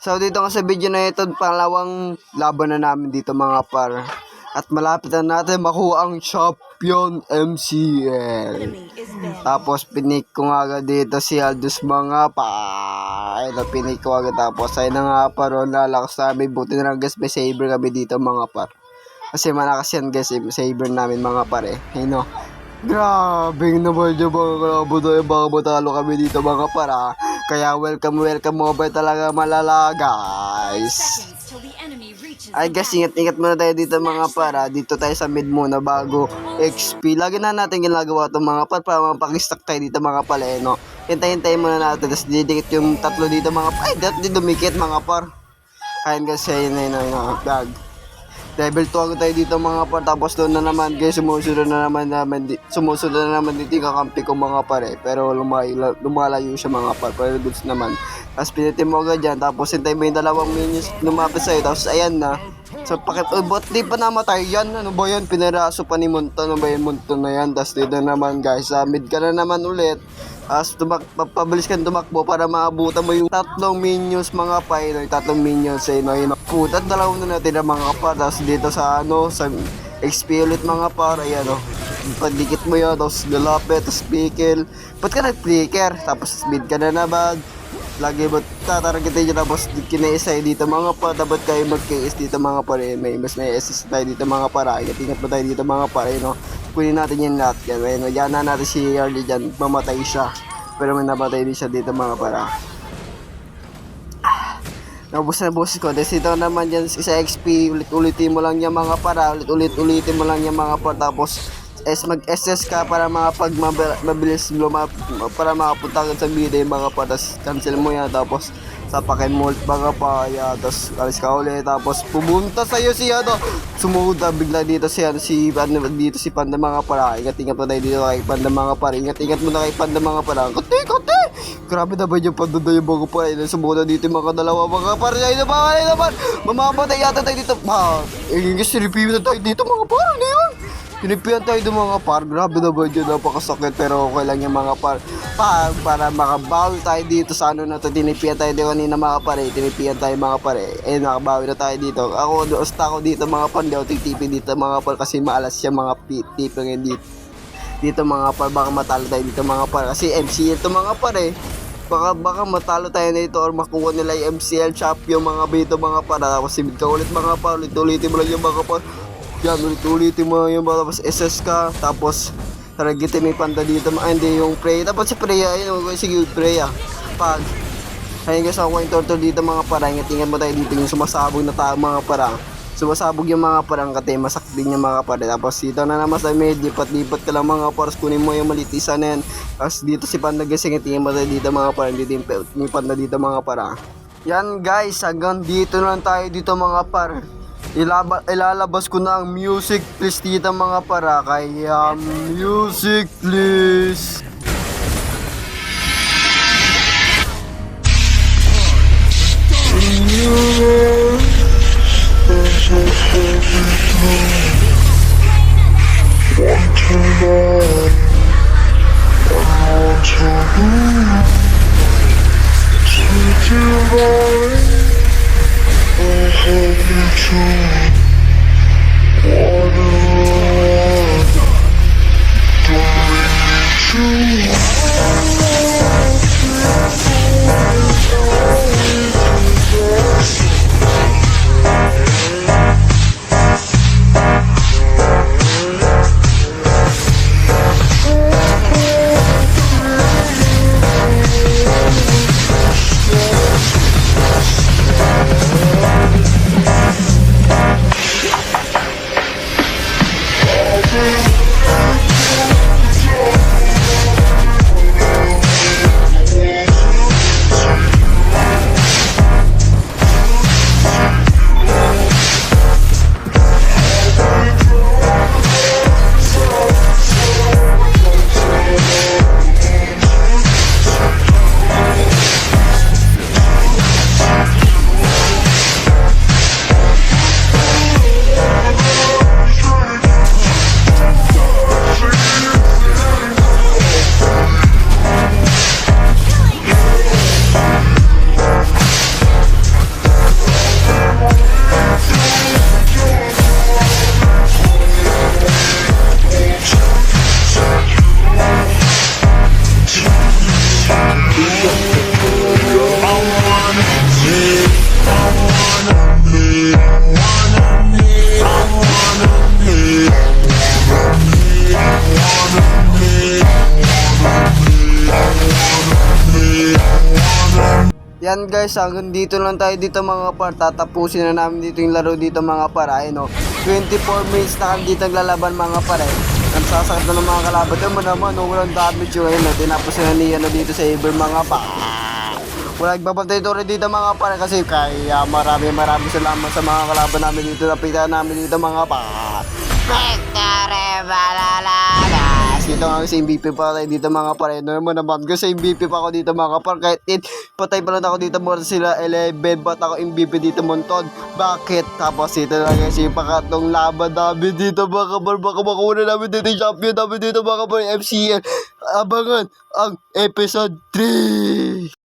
So dito nga sa video na ito, pangalawang laban na namin dito mga par. At malapit na natin makuha ang champion MCL. Tapos pinik ko nga agad dito si Aldous mga par. Ito pinik ko agad, tapos ay na nga par, lalakas namin. Buti na lang guys, may saber kami dito mga par. Kasi malakas yan guys, saber namin mga par eh. Hey no. Grabe naman yung mga kalabot na yung mga matalo kami dito mga para. Kaya welcome mobile talaga malala guys. Ay guys, ingat muna tayo dito mga para. Dito tayo sa mid muna bago XP. Lagi na natin ginagawa itong mga para mapag-stack tayo dito mga pala eh, no. Hintayin muna natin, tapos didikit yung tatlo dito mga par. Ay, dati dumikit mga par. Kain guys, yun na yung bag. Level 2 ako tayo dito mga par, tapos doon na naman guys, sumusunod na naman dito yung kakampi ko mga par eh. Pero lumalayo siya mga par, pero goods naman. Tapos pinitin mo agad dyan, tapos hintay mo yung dalawang minions lumapit sa'yo, tapos ayan na. So ba't di pa namatay yan? Ano ba yan? Pinaraso pa ni Monto, ano ba yung Monto na yan? Tapos dito naman guys, mid ka na naman ulit. As pabilis kang tumakbo para maabutan mo yung tatlong minions mga pay, no? Tatlong minions eh, no? Yun, puta, dalawang na natin ang mga par. Tapos dito sa sa XP ulit mga par, ayan o, padikit mo yun, tapos galapit, tapos pickle. Ba't ka nag-flicker? Tapos speed ka na naman. Lagi ba't tatargetin nyo, tapos kinaisay dito mga par. Dapat kayo mag-KS dito mga par eh. May assist tayo dito mga par. Ingat mo tayo dito mga par eh, no? Kunin natin yung lahat yan. Ayun, yan na natin si Early dyan. Mamatay siya. Pero may namatay din siya dito mga para. Nabos na boses ko. Tapos ito naman dyan sa XP. Ulit-ulitin mo lang yung mga para. Ulit-ulitin mo lang yung mga para. Tapos mag-SS ka para mabilis para makapunta ka sa video yung mga para. Tapos cancel mo yan. Tapos sapakin mo ulit mga paya, tapos alis ka ulit, tapos pumunta sa'yo si sumuda bigla dito si Panda mga para. Ingat mo tayo dito kay Panda mga para. Ingat mo na kay Panda mga para. Kati! Grabe na ba yung Panda na yung mga para? Sumuda dito yung mga dalawa mga para. Ay naman! Mamamatay yata tayo dito. Ingis, review na tayo dito mga para. Ano yun? Pinipian tayo ng mga par. Grabe na ba dyan, napakasakit, pero okay lang yung mga par. Para makabawi tayo dito sa ano na to. Tinipian tayo dito kanina mga par. Tinipian tayo mga par. Nakabawi na tayo dito. Ako dito mga par. Hindi ako titipin dito mga par kasi maalas siya mga tipin dito mga par. Baka matalo tayo dito mga par kasi MCL ito mga par eh. Baka matalo tayo na ito or makuha nila yung MCL champion mga bito mga par. Tapos simid ka ulit mga par. Ulit-ulitin mo lang yung mga par. Yan, ulit-ulitin mo yung mga, tapos SS ka, tapos taragitin may Panda dito, hindi yung Freya, tapos si Freya, ayun, sige Freya, ayun guys, ako yung turtle dito mga para. Ingat mo tayo dito, yung sumasabog na tao mga para, sumasabog yung mga parang kate, masak din yung mga para. Tapos dito na naman sa med, lipat ka lang mga para, kunin mo yung malitisan na yan. Tapos dito si Panda guys, ingat mo tayo dito mga para, dito yung Panda dito mga para. Yan guys, hanggang dito lang tayo dito mga para. Ilalabas ko na ang music please dito mga para. Kaya music please. yan guys, hanggang dito lang tayo dito mga par. Tatapusin na namin dito yung laro dito mga par. Ayun o, 24 minutes na kami dito naglalaban mga par eh. Ang sasakit na ng mga kalaban. Ito mo naman, walang damage yung ayun. Tinapos na niya na dito sa Ever mga par. Wala nagbabantay ito rin dito mga par kasi kaya marami salamat sa mga kalaban namin dito. Napitan namin dito mga par. Victory Balalagas! Dito nga sa MVP pa tayo dito mga par. Ano naman kasi MVP pa ako dito mga par. Kahit patay pa lang ako dito more sila 11. Ba't ako MVP dito monton? Bakit? Tapos ito na guys yung pakatong laban namin dito mga par. Baka makuha namin dito yung champion namin dito mga par. MCL. Abangan ang episode 3!